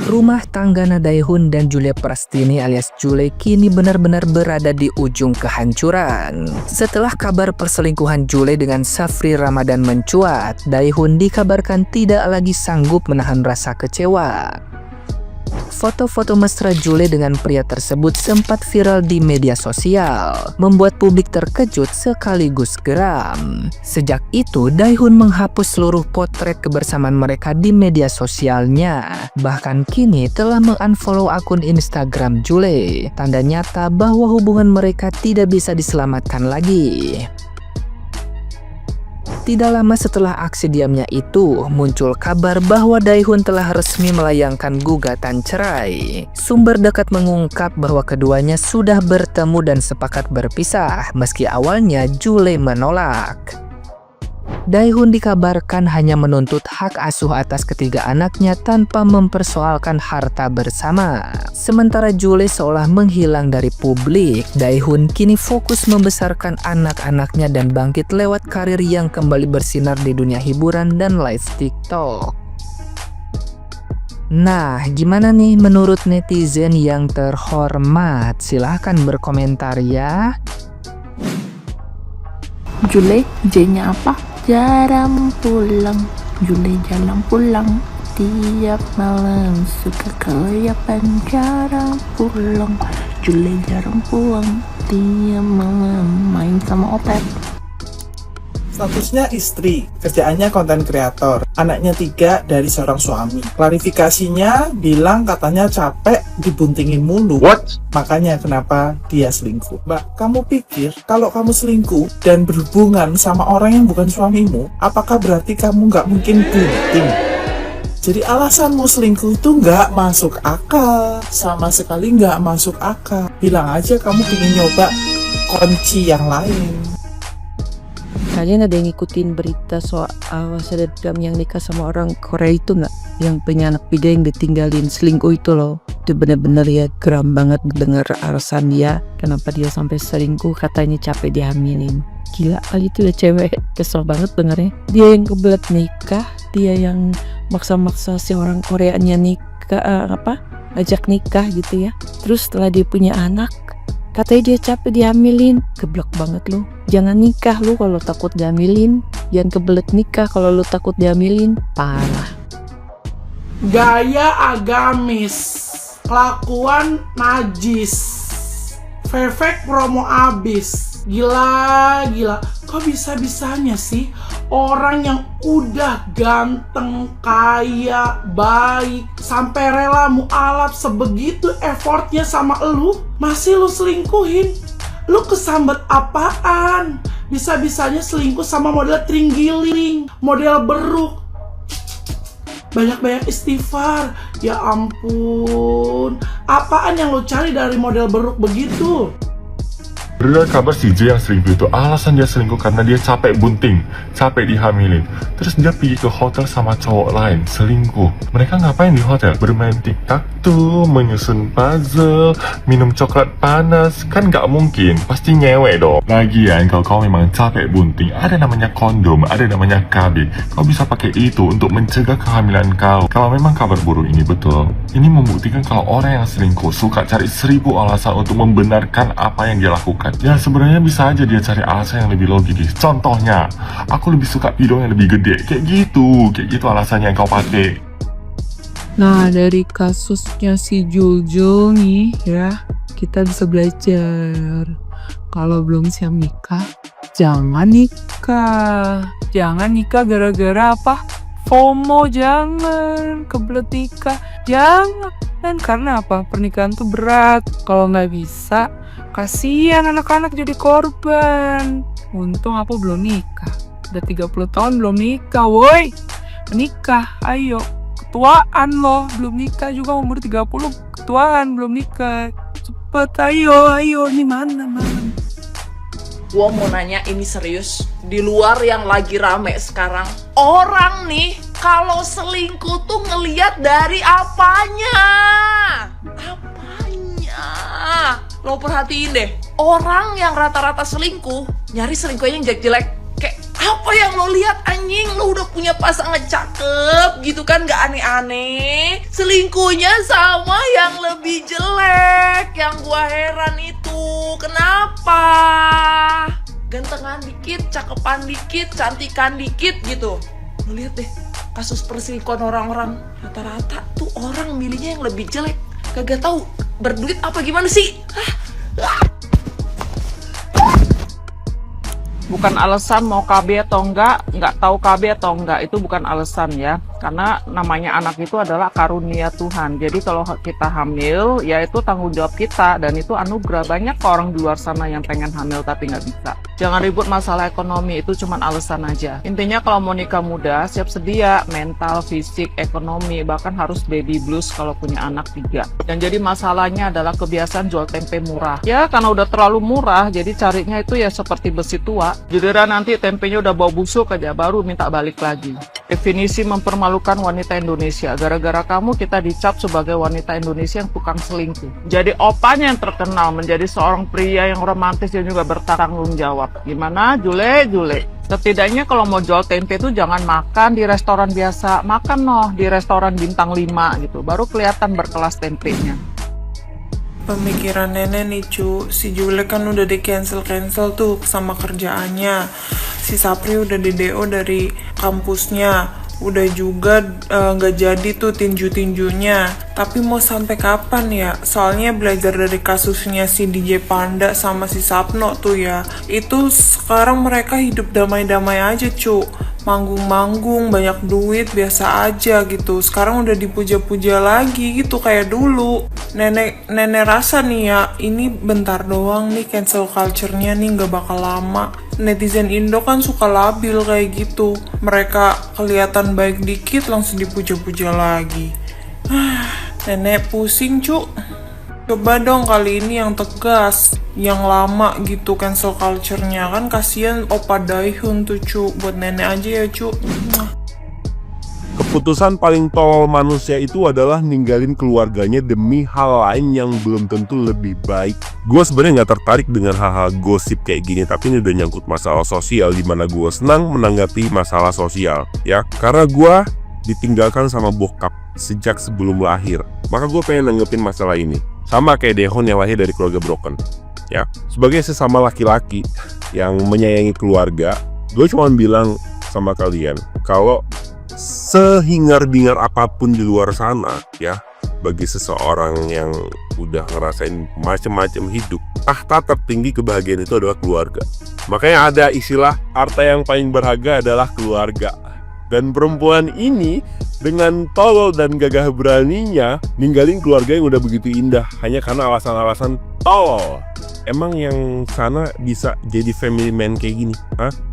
Rumah tangga Daehun dan Julia Prastini alias Jule kini benar-benar berada di ujung kehancuran. Setelah kabar perselingkuhan Jule dengan Safri Ramadan mencuat, Daehun dikabarkan tidak lagi sanggup menahan rasa kecewa. Foto-foto mesra Jule dengan pria tersebut sempat viral di media sosial, membuat publik terkejut sekaligus geram. Sejak itu, Daehun menghapus seluruh potret kebersamaan mereka di media sosialnya. Bahkan kini telah mengunfollow akun Instagram Jule, tanda nyata bahwa hubungan mereka tidak bisa diselamatkan lagi. Tidak lama setelah aksi diamnya itu, muncul kabar bahwa Daehun telah resmi melayangkan gugatan cerai. Sumber dekat mengungkap bahwa keduanya sudah bertemu dan sepakat berpisah, meski awalnya Jule menolak. Daehun dikabarkan hanya menuntut hak asuh atas ketiga anaknya tanpa mempersoalkan harta bersama. Sementara Jule seolah menghilang dari publik, Daehun kini fokus membesarkan anak-anaknya dan bangkit lewat karir yang kembali bersinar di dunia hiburan dan live TikTok. Nah, gimana nih menurut netizen yang terhormat? Silahkan berkomentar ya. Jule, J-nya apa? Jarang pulang, Jule jarang pulang. Tiap malam suka kelayapan, jarang pulang. Jule jarang pulang, tiap malam main sama Opet. Statusnya istri, kerjaannya konten kreator, anaknya 3 dari seorang suami. Klarifikasinya bilang katanya capek dibuntingin mulu. What? Makanya kenapa dia selingkuh. Mbak, kamu pikir kalau kamu selingkuh dan berhubungan sama orang yang bukan suamimu, apakah berarti kamu nggak mungkin bunting? Jadi alasanmu selingkuh itu nggak masuk akal. Sama sekali nggak masuk akal. Bilang aja kamu ingin nyoba kunci yang lain. Kalian ada yang ngikutin berita soal selebgram yang nikah sama orang Korea itu nggak? Yang punya anak 3 yang ditinggalin selingkuh itu loh. Itu bener-bener ya geram banget denger alasan dia kenapa dia sampai selingkuh, katanya capek dihamilin. Gila kali itu ya cewek, kesel banget dengernya. Dia yang kebelet nikah, dia yang maksa-maksa si orang Koreanya nikah, ajak nikah gitu ya. Terus setelah dia punya anak, katanya dia capek dihamilin. Geblek banget lu. Jangan nikah lu kalau takut dihamilin. Jangan kebelet nikah kalau lu takut dihamilin. Parah. Gaya agamis, kelakuan najis, fefek promo abis. Gila. Kok bisa-bisanya sih orang yang udah ganteng, kaya, baik, sampai rela mualaf sebegitu effortnya sama lu, masih lu selingkuhin? Lu kesambet apaan? Bisa-bisanya selingkuh sama model tringgiling, model beruk. Banyak-banyak istighfar. Ya ampun, apaan yang lu cari dari model beruk begitu? Beredar kabar si J yang selingkuh itu alasan dia selingkuh karena dia capek bunting, capek dihamilin. Terus dia pergi ke hotel sama cowok lain, selingkuh. Mereka ngapain di hotel? Bermain tic-tac-toe, menyusun puzzle, minum coklat panas. Kan gak mungkin, pasti ngewe dong. Lagian kalau kau memang capek bunting, ada namanya kondom, ada namanya KB. Kau bisa pakai itu untuk mencegah kehamilan kau. Kalau memang kabar buruk ini betul, ini membuktikan kalau orang yang selingkuh suka cari 1000 alasan untuk membenarkan apa yang dia lakukan. Ya sebenarnya bisa aja dia cari alasan yang lebih logis. Contohnya, aku lebih suka pidong yang lebih gede. Kayak gitu alasannya yang kau pakai. Nah, dari kasusnya si Juljul nih ya, kita bisa belajar kalau belum siap nikah, jangan nikah. Jangan nikah gara-gara apa? FOMO, jangan kebelet nikah. Jangan, karena apa? Pernikahan tuh berat. Kalau nggak bisa, kasihan anak-anak jadi korban. Untung aku belum nikah. Udah 30 tahun belum nikah, woi. Menikah, ayo. Ketuaan loh, belum nikah juga umur 30. Ketuaan, belum nikah. Cepet, ayo. Ini mana? Gua mau nanya, ini serius. Di luar yang lagi rame sekarang, orang nih kalau selingkuh tuh ngeliat dari apanya? Lo perhatiin deh, orang yang rata-rata selingkuh, nyari selingkuhnya yang jelek-jelek. Kayak Apa yang lo lihat anjing? Lo udah punya pasangan cakep gitu kan, gak aneh-aneh. Selingkuhnya sama yang lebih jelek. Yang gua heran itu kenapa? Gantengan dikit, cakepan dikit, cantikan dikit gitu. Lo lihat deh kasus perselingkuhan orang-orang, rata-rata tuh orang milihnya yang lebih jelek. Kagak tahu berduit apa gimana sih? Bukan alasan mau KB atau nggak tahu KB atau enggak, itu bukan alasan ya. Karena namanya anak itu adalah karunia Tuhan. Jadi kalau kita hamil, ya itu tanggung jawab kita dan itu anugerah. Banyak orang di luar sana yang pengen hamil tapi nggak bisa. Jangan ribut masalah ekonomi, itu cuma alasan aja. Intinya kalau mau nikah muda, siap sedia mental, fisik, ekonomi, bahkan harus baby blues kalau punya anak 3. Dan jadi masalahnya adalah kebiasaan jual tempe murah. Ya karena udah terlalu murah, jadi carinya itu ya seperti besi tua. Giliran nanti tempenya udah bau busuk aja, baru minta balik lagi. Definisi mempermalukan wanita Indonesia. Gara-gara kamu kita dicap sebagai wanita Indonesia yang tukang selingkuh. Jadi opanya yang terkenal menjadi seorang pria yang romantis dan juga bertanggung jawab. Gimana Jule? Setidaknya kalau mau jual tempe itu jangan makan di restoran biasa. Makan di restoran bintang 5 gitu. Baru kelihatan berkelas tempenya. Pemikiran nenek nih si Jule kan udah di cancel tuh sama kerjaannya. Si Sapri udah di DO dari kampusnya. Udah juga nggak jadi tuh tinju-tinjunya. Tapi mau sampai kapan ya? Soalnya belajar dari kasusnya si DJ Panda sama si Sapno tuh ya. Itu sekarang mereka hidup damai-damai aja manggung-manggung, banyak duit, biasa aja gitu. Sekarang udah dipuja-puja lagi gitu kayak dulu. Nenek rasa nih ya, ini bentar doang nih cancel culture-nya nih, nggak bakal lama. Netizen Indo kan suka labil kayak gitu. Mereka kelihatan baik dikit langsung dipuja-puja lagi. Nenek pusing Coba dong kali ini yang tegas, yang lama gitu cancel culture-nya. Kan kasihan Opa Daihun tuh buat nenek aja ya Keputusan paling tolol manusia itu adalah ninggalin keluarganya demi hal lain yang belum tentu lebih baik. Gue sebenarnya nggak tertarik dengan hal-hal gosip kayak gini, tapi ini udah nyangkut masalah sosial, dimana gue senang menanggapi masalah sosial ya. Karena gue ditinggalkan sama bokap sejak sebelum lahir, maka gue pengen nanggepin masalah ini. Sama kayak Dehon yang lahir dari keluarga broken ya. Sebagai sesama laki-laki yang menyayangi keluarga, gue cuma bilang sama kalian, kalau sehingar-bingar apapun di luar sana ya, bagi seseorang yang udah ngerasain macam-macam hidup, tahta tertinggi kebahagiaan itu adalah keluarga. Makanya ada istilah harta yang paling berharga adalah keluarga. Dan perempuan ini dengan tolol dan gagah beraninya ninggalin keluarga yang udah begitu indah hanya karena alasan-alasan tolol. Emang yang sana bisa jadi family man kayak gini?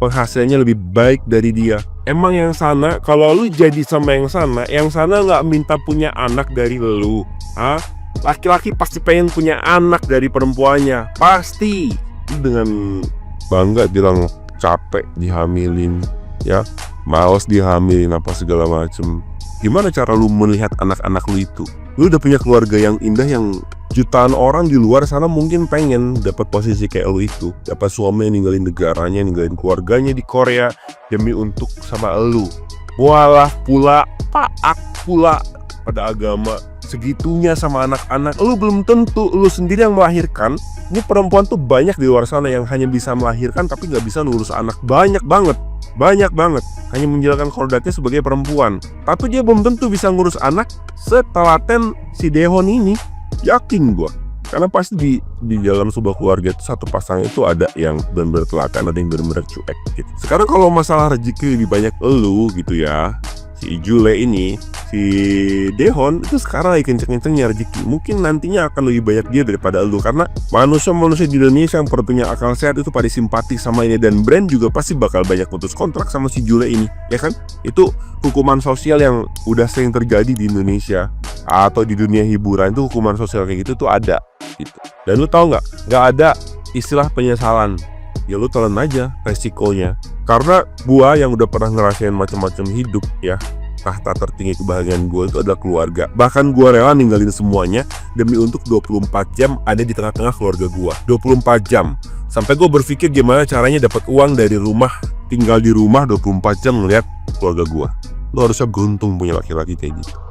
Penghasilannya lebih baik dari dia. Emang yang sana, kalau lu jadi sama yang sana nggak minta punya anak dari lu. Laki-laki pasti pengen punya anak dari perempuannya. Pasti. Dengan bangga bilang capek dihamilin ya, males dihamilin apa segala macem. Gimana cara lu melihat anak-anak lu itu? Lu udah punya keluarga yang indah yang jutaan orang di luar sana mungkin pengen dapat posisi kayak lu itu. Dapat suami yang ninggalin negaranya, ninggalin keluarganya di Korea demi untuk sama lu. Walah pula, taat pula pada agama. Segitunya sama anak-anak. Lu belum tentu lu sendiri yang melahirkan. Ini perempuan tuh banyak di luar sana yang hanya bisa melahirkan tapi gak bisa ngurus anak. Banyak banget. Hanya menjalankan kodratnya sebagai perempuan. Tapi dia belum tentu bisa ngurus anak setelaten si Dehon ini. Yakin gue. Karena pasti di dalam sebuah keluarga itu satu pasangan itu ada yang benar-benar telaten, ada yang benar-benar cuek gitu. Sekarang kalau masalah rezeki lebih banyak elu gitu ya, si Jule ini, si Dehon itu sekarang lagi kenceng-kencengnya rezeki. Mungkin nantinya akan lebih banyak dia daripada elu. Karena manusia-manusia di Indonesia yang punya akal sehat itu pada simpati sama ini. Dan brand juga pasti bakal banyak putus kontrak sama si Jule ini, ya kan? Itu hukuman sosial yang udah sering terjadi di Indonesia atau di dunia hiburan. Itu hukuman sosial kayak gitu tuh ada gitu. Dan lu tahu nggak ada istilah penyesalan. Ya lu telan aja resikonya. Karena gua yang udah pernah ngerasain macam-macam hidup ya, tahta tertinggi kebahagiaan gua itu adalah keluarga. Bahkan gua rela ninggalin semuanya demi untuk 24 jam ada di tengah-tengah keluarga gua. 24 jam. Sampai gua berpikir gimana caranya dapat uang dari rumah tinggal di rumah 24 jam ngeliat keluarga gue. Lo harusnya beruntung punya laki-laki kayak gitu.